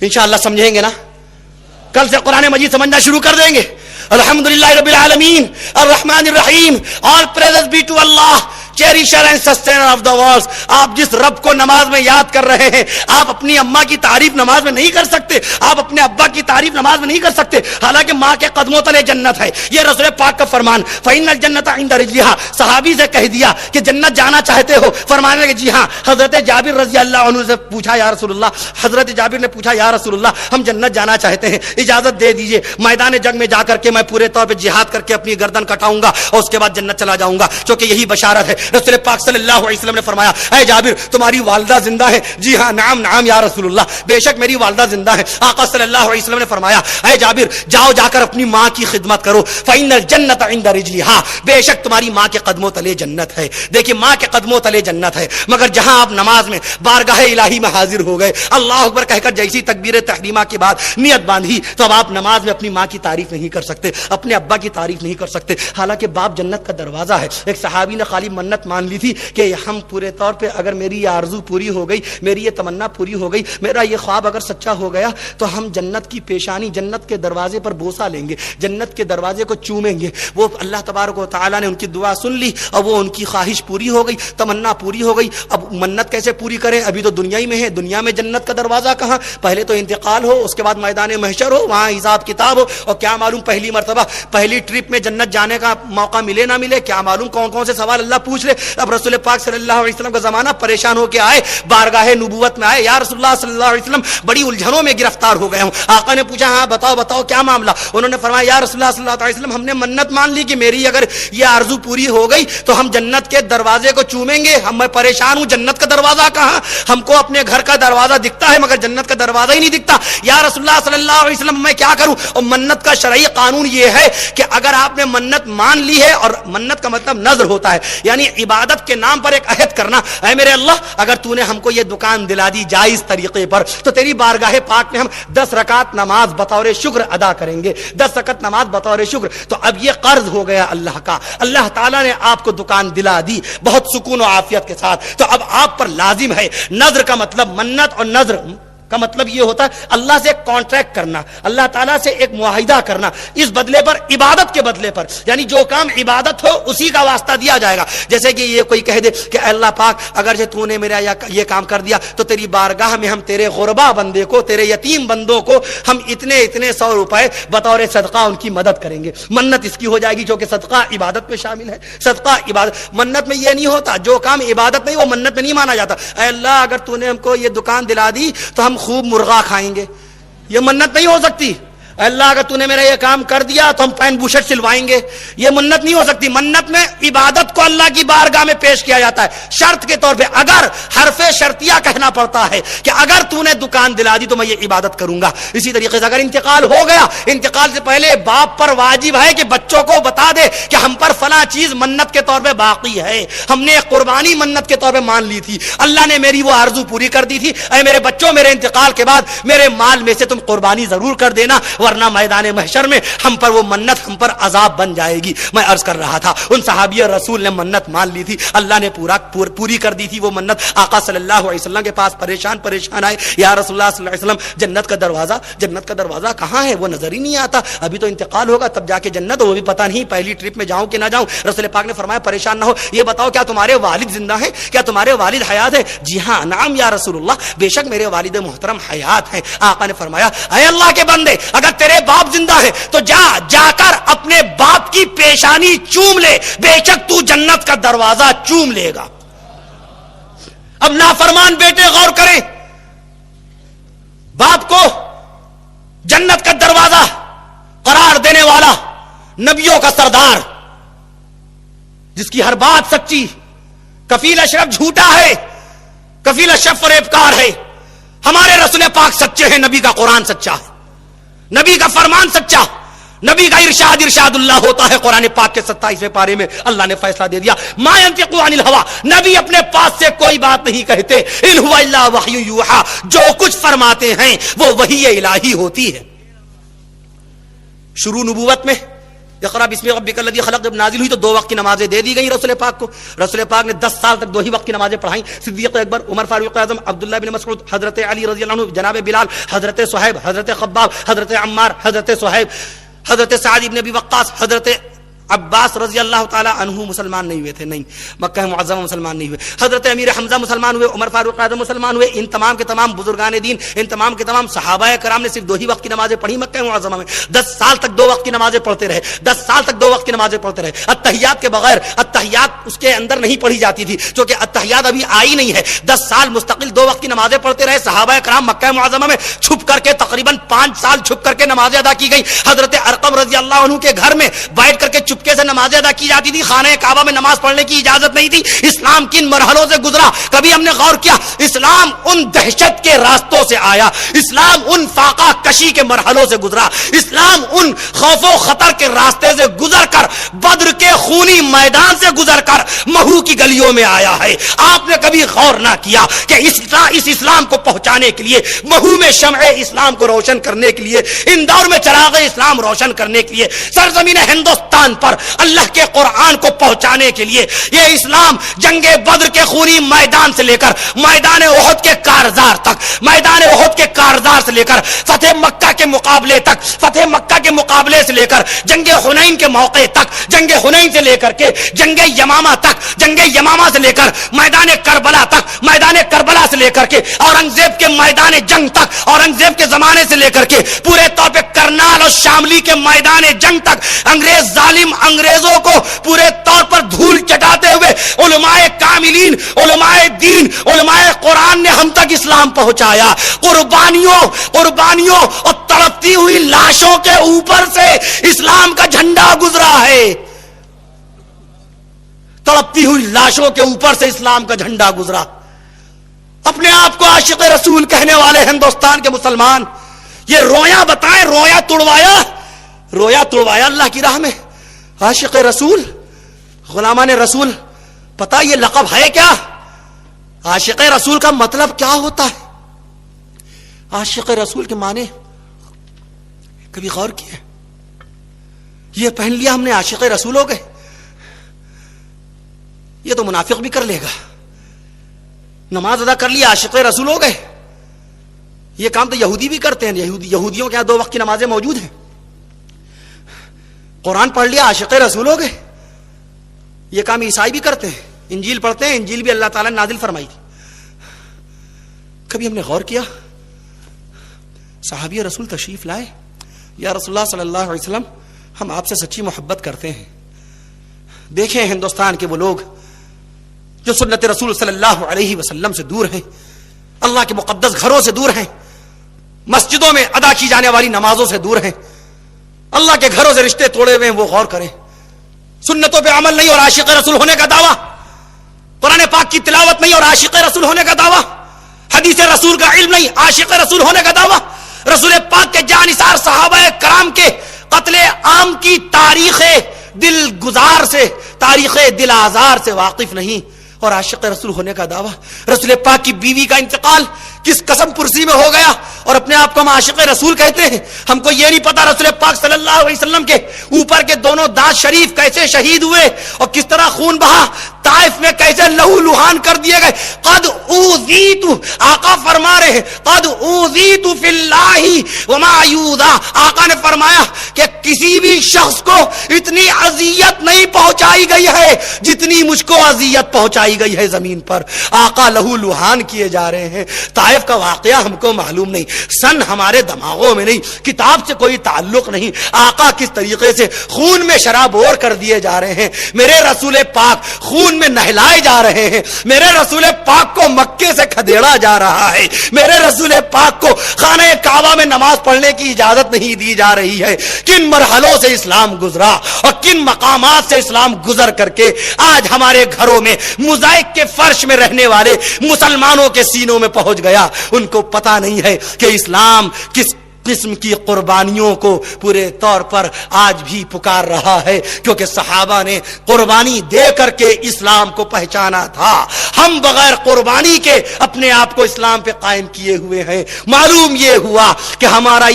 انشاءاللہ سمجھیں گے نا؟ کل سے قرآن مجید سمجھنا شروع کر دیں گے. الحمدللہ رب العالمین الرحمن الرحیم. All praises be to Allah, cherisher and sustainer of the worlds. آپ جس رب کو نماز میں یاد کر رہے ہیں، آپ اپنی اماں کی تعریف نماز میں نہیں کر سکتے، آپ اپنے ابا کی تعریف نماز میں نہیں کر سکتے، حالانکہ ماں کے قدموں تلے جنت ہے. یہ رسول پاک کا فرمان. فإن الجنت عند رجلها. صحابی سے کہہ دیا کہ جنت جانا چاہتے ہو؟ فرمانے لگے جی ہاں. حضرت جابر رضی اللہ عنہ سے پوچھا یا رسول اللہ، حضرت جابر نے پوچھا یا رسول اللہ ہم جنت جانا چاہتے ہیں، اجازت دے دیجئے میدان جنگ میں جا کر کے میں پورے طور پہ جہاد کر کے اپنی گردن کٹاؤں گا اور اس کے بعد جنت چلا جاؤں گا، چونکہ یہی بشارت ہے. رسول پاک صلی اللہ علیہ وسلم نے فرمایا اے جابر تمہاری والدہ زندہ ہے؟ جی ہاں. نعم نعم یا رسول اللہ، بے شک میری والدہ زندہ ہے. آقا صلی اللہ علیہ وسلم نے فرمایا اے جابر جاؤ جا کر اپنی ماں کی خدمت کرو. فإن الجنت عند رجلها. بے شک تمہاری ماں کے قدموں تلے جنت ہے. دیکھیں ماں کے قدموں تلے جنت ہے، مگر جہاں آپ نماز میں بارگاہ الہی میں حاضر ہو گئے، اللہ اکبر کہہ کر جیسی تکبیر تحریمہ کے بعد نیت باندھی، تو اب آپ نماز میں اپنی ماں کی تعریف نہیں کر سکتے، اپنے ابا کی تعریف نہیں کر سکتے، حالانکہ باپ جنت کا دروازہ ہے. ایک صحابی نے خالی منت مان لی تھی کہ ہم پورے طور پہ اگر میری یہ آرزو پوری ہو گئی، میری یہ تمنا پوری ہو گئی، میرا یہ خواب اگر سچا ہو گیا تو ہم جنت کی پیشانی، جنت کے دروازے پر بوسہ لیں گے، جنت کے دروازے کو چومیں گے. وہ اللہ تبارک و تعالیٰ نے ان کی دعا سن لی اور وہ ان کی خواہش پوری ہو گئی، تمنا پوری ہو گئی. اب منت کیسے پوری کریں؟ ابھی تو دنیا ہی میں ہے، دنیا میں جنت کا دروازہ کہاں؟ پہلے تو انتقال ہو، اس کے بعد میدان محشر ہو، وہاں حساب کتاب ہو، اور کیا معلوم پہلی مرتبہ پہلی ٹرپ میں جنت جانے کا موقع ملے نہ ملے، کیا معلوم کون کون سے سوال اللہ پوچھ لے. اب رسول پاک صلی اللہ علیہ وسلم کا زمانہ پریشان ہو کے آئے، بارگاہ نبوت میں آئے، یا رسول اللہ صلی اللہ علیہ وسلم بڑی الجھنوں میں گرفتار ہو گئے ہوں. آقا نے پوچھا ہاں بتاؤ بتاؤ کیا معاملہ؟ انہوں نے فرمایا یا رسول اللہ صلی اللہ علیہ وسلم ہم نے منت مان لی کہ میری اگر یہ آرزو پوری ہو گئی تو ہم جنت کے دروازے کو چومیں گے. میں پریشان ہوں، جنت کا دروازہ کہاں؟ ہم کو اپنے گھر کا دروازہ دکھتا ہے مگر جنت کا دروازہ ہی نہیں دکھتا. یا رسول اللہ صلی اللہ علیہ وسلم میں کیا کروں؟ اور منت کا شرعی قانون یہ ہے کہ اگر آپ نے منت مان لی ہے، اور منت کا مطلب نظر ہوتا ہے، یعنی عبادت کے نام پر ایک عہد کرنا، اے میرے اللہ اگر تو نے ہم کو یہ دکان دلا دی جائز طریقے پر تو تیری بارگاہ پاک میں ہم 10 رکعت نماز بطور شکر ادا کریں گے، 10 رکعت نماز بطور شکر. تو اب یہ قرض ہو گیا اللہ کا، اللہ تعالیٰ نے آپ کو دکان دلا دی بہت سکون و عافیت کے ساتھ، تو اب آپ پر لازم ہے. نظر کا مطلب، منت اور نظر کا مطلب یہ ہوتا ہے اللہ سے کانٹریکٹ کرنا، اللہ تعالیٰ سے ایک معاہدہ کرنا، اس بدلے پر، عبادت کے بدلے پر، یعنی جو کام عبادت ہو اسی کا واسطہ دیا جائے گا. جیسے کہ یہ کوئی کہہ دے کہ اللہ پاک اگر تو نے میرا یہ کام کر دیا تو تیری بارگاہ میں ہم تیرے غربا بندے کو، تیرے یتیم بندوں کو ہم اتنے 100 روپے بطور صدقہ ان کی مدد کریں گے. منت اس کی ہو جائے گی جو کہ صدقہ عبادت میں شامل ہے. صدقہ عبادت، منت میں یہ نہیں ہوتا، جو کام عبادت نہیں وہ منت میں نہیں مانا جاتا. اے اللہ اگر تو نے ہم کو یہ دکان دلا دی تو ہم خوب مرغا کھائیں گے، یہ منت نہیں ہو سکتی. اللہ اگر تو نے میرا یہ کام کر دیا تو ہم پین بوشٹ سلوائیں گے، یہ منت نہیں ہو سکتی. منت میں عبادت کو اللہ کی بارگاہ میں پیش کیا جاتا ہے شرط کے طور پہ. اگر حرف شرطیہ کہنا پڑتا ہے کہ اگر تو نے دکان دلا دی تو میں یہ عبادت کروں گا. اسی طریقے سے اگر انتقال ہو گیا، انتقال سے پہلے باپ پر واجب ہے کہ بچوں کو بتا دے کہ ہم پر فلاں چیز منت کے طور پہ باقی ہے، ہم نے ایک قربانی منت کے طور پہ مان لی تھی، اللہ نے میری وہ آرزو پوری کر دی تھی. اے میرے بچوں میرے انتقال کے بعد میرے مال میں سے تم قربانی ضرور کر دینا، ورنہ میدان محشر میں ہم پر وہ منت، ہم پر عذاب بن جائے گی. میں عرض کر رہا تھا ان صحابی رسول نے منت مان لی تھی، اللہ نے پوری کر دی تھی وہ منت. آقا صلی اللہ علیہ وسلم کے پاس پریشان آئے، یا رسول اللہ صلی اللہ علیہ وسلم جنت کا دروازہ کہاں ہے؟ وہ نظر ہی نہیں آتا، ابھی تو انتقال ہوگا تب جا کے جنت، وہ بھی پتہ نہیں پہلی ٹرپ میں جاؤں کہ نہ جاؤں. رسول پاک نے فرمایا پریشان نہ ہو، یہ بتاؤ کیا تمہارے والد زندہ ہیں؟ کیا تمہارے والد حیات ہیں؟ جی ہاں. نعم یا رسول اللہ، بے شک میرے والد محترم حیات ہیں. آقا نے فرمایا اے اللہ کے بندے اگر تیرے باپ زندہ ہے تو جا کر اپنے باپ کی پیشانی چوم لے، بے شک تو جنت کا دروازہ چوم لے گا. اب نافرمان بیٹے غور کریں، باپ کو جنت کا دروازہ قرار دینے والا، نبیوں کا سردار، جس کی ہر بات سچی، کفیل اشرف جھوٹا ہے، کفیل اشرف فریبکار ہے. ہمارے رسول پاک سچے ہیں، نبی کا قرآن سچا ہے، نبی کا فرمان سچا، نبی کا ارشاد اللہ ہوتا ہے. قرآن پاک کے 27ویں پارے میں اللہ نے فیصلہ دے دیا، ما ينطق عن الهوى، نبی اپنے پاس سے کوئی بات نہیں کہتے، ان هو الا وحی یوحى، جو کچھ فرماتے ہیں وہ وحی الہی ہوتی ہے. شروع نبوت میں اقرا بسم ربک الذی خلق جب نازل ہوئی تو 2 وقت کی نمازیں دے دی گئی رسول پاک کو. رسول پاک نے 10 سال تک 2 ہی وقت کی نمازیں پڑھائیں. صدیق اکبر، عمر فاروق اعظم، عبداللہ بن مسعود، حضرت علی رضی اللہ عنہ، جناب بلال، حضرت صہیب، حضرت خباب، حضرت عمار، حضرت صہیب، حضرت سعد بن ابی وقاص، حضرت عباس رضی اللہ تعالی عنہ مسلمان نہیں ہوئے تھے. نہیں، مکہ معظمہ مسلمان نہیں ہوئے. حضرت امیر حمزہ مسلمان ہوئے، عمر فاروق اعظم مسلمان ہوئے. ان تمام کے تمام بزرگان دین، ان تمام کے تمام صحابہ کرام نے صرف 2 ہی وقت کی نمازیں پڑھی مکہ معظمہ میں. 10 سال تک 2 وقت کی نمازیں پڑھتے رہے. 10 سال تک 2 وقت کی نمازیں پڑھتے رہے. التحیات کے بغیر، التحیات اس کے اندر نہیں پڑھی جاتی تھی کیونکہ التحیات ابھی آئی نہیں ہے. 10 سال مستقل 2 وقت کی نمازیں پڑھتے رہے. صحابہ کرام مکہ معظمہ میں چھپ کر کے تقریباً 5 سال چھپ کر کے نمازیں ادا کی گئی. حضرت ارقم رضی اللہ عنہ کے گھر میں بیٹھ کر کے چپکے سے نمازیں ادا کی جاتی تھی. خانہ کعبہ میں نماز پڑھنے کی اجازت نہیں تھی. اسلام کن مرحلوں سے گزرا کبھی ہم نے غور کیا؟ اسلام ان دہشت کے راستوں سے آیا. اسلام ان فاقہ کشی کے مرحلوں سے گزرا. اسلام ان خوف و خطر کے راستے سے گزر کر، بدر کے خونی میدان سے گزر کر مہو کی گلیوں میں آیا ہے. آپ نے کبھی غور نہ کیا کہ اس اسلام کو پہنچانے کے لیے، مہو میں شمع اسلام کو روشن کرنے کے لیے، اندور میں چراغ اسلام روشن کرنے کے لیے، سرزمین ہندوستان پر اللہ کے قرآن کو پہنچانے کے لیے یہ اسلام جنگ بدر کے خونی میدان سے لے کر میدان احد کے کارزار تک، میدان احد کے کارزار سے لے کر فتح مکہ کے مقابلے تک، فتح مکہ کے مقابلے سے لے کر جنگ حنین کے موقع تک، جنگ حنین سے لے کر کے جنگ یمامہ تک، جنگ یمامہ سے لے کر میدان کربلا تک، میدان کربلا سے لے کر کے اورنگزیب کے میدان جنگ تک، اورنگزیب کے زمانے سے لے کر کے پورے طور پہ کرنال اور شاملی کے میدان جنگ تک، انگریز ظالم انگریزوں کو پورے طور پر دھول چٹاتے ہوئے علماء کاملین، علماء دین، علماء قرآن نے ہم تک اسلام پہنچایا. قربانیوں اور تڑپتی ہوئی لاشوں کے اوپر سے اسلام کا جھنڈا گزرا ہے. تڑپتی ہوئی لاشوں کے اوپر سے اسلام کا جھنڈا گزرا. اپنے آپ کو عاشق رسول کہنے والے ہندوستان کے مسلمان یہ رویا بتائیں، رویا توڑوایا اللہ کی راہ میں. عاشق رسول، غلامان رسول، پتہ یہ لقب ہے کیا؟ عاشق رسول کا مطلب کیا ہوتا ہے؟ عاشق رسول کے معنی کبھی غور کیے؟ یہ پہن لیا ہم نے عاشق رسول ہو گئے. یہ تو منافق بھی کر لے گا. نماز ادا کر لیا عاشق رسول ہو گئے. یہ کام تو یہودی بھی کرتے ہیں. یہودیوں کے یہاں 2 وقت کی نمازیں موجود ہیں. قرآن پڑھ لیا عاشق رسول ہو گئے. یہ کام عیسائی بھی کرتے ہیں. انجیل پڑھتے ہیں. انجیل بھی اللہ تعالیٰ نے نازل فرمائی تھی. کبھی ہم نے غور کیا؟ صحابی رسول تشریف لائے، یا رسول اللہ صلی اللہ علیہ وسلم ہم آپ سے سچی محبت کرتے ہیں. دیکھیں ہندوستان کے وہ لوگ جو سنت رسول صلی اللہ علیہ وسلم سے دور ہیں، اللہ کے مقدس گھروں سے دور ہیں، مسجدوں میں ادا کی جانے والی نمازوں سے دور ہیں، اللہ کے گھروں سے رشتے توڑے ہوئے ہیں. وہ غور کریں. سنتوں پہ عمل نہیں اور عاشق رسول ہونے کا دعویٰ، قرآن پاک کی تلاوت نہیں اور عاشق رسول ہونے کا دعویٰ، حدیث رسول کا علم نہیں، عاشق رسول ہونے کا دعویٰ، رسول پاک کے جانثار صحابہ کرام کے قتل عام کی تاریخ دل گزار سے، تاریخ دل آزار سے واقف نہیں اور عاشق رسول ہونے کا دعویٰ. رسول پاک کی بیوی کا انتقال کس قسم پرسی میں ہو گیا اور اپنے آپ کو ہم عاشق رسول کہتے ہیں. ہم کو یہ نہیں پتا رسول پاک صلی اللہ علیہ وسلم کے اوپر کے دونوں دانت شریف کیسے شہید ہوئے اور کس طرح خون بہا، طائف میں کیسے لہو لہان کر دیے گئے. قد اوذیت، آقا فرما رہے ہیں قد اوذیت فی اللہ وما یوذا. آقا نے فرمایا کہ کسی بھی شخص کو اتنی اذیت نہیں پہنچائی گئی ہے جتنی مجھ کو اذیت پہنچائی گئی ہے زمین پر. آقا لہو لہان کیے جا رہے ہیں. طائف کا واقعہ ہم کو معلوم نہیں، سن ہمارے دماغوں میں نہیں، کتاب سے کوئی تعلق نہیں. آقا کس طریقے سے خون میں شرابور کر دیے جا رہے ہیں، میرے رسول پاک خون میں نہلائے جا رہے ہیں، میرے رسول پاک کو مکے سے کھدیڑا جا رہا ہے، میرے رسول پاک کو خانہ کعبہ میں نماز پڑھنے کی اجازت نہیں دی جا رہی ہے. کن مرحلوں سے اسلام گزرا اور کن مقامات سے اسلام گزر کر کے آج ہمارے گھروں میں موزائک کے فرش میں رہنے والے مسلمانوں کے سینوں میں پہنچ گیا. ان کو پتا نہیں ہے کہ اسلام کس قسم کی قربانیوں کو پورے طور پر آج بھی پکار رہا ہے، کیونکہ صحابہ نے قربانی دے کر کے اسلام کو پہچانا تھا. ہم بغیر قربانی کے اپنے آپ کو اسلام پہ قائم کیے ہوئے ہیں. معلوم یہ ہوا کہ ہمارا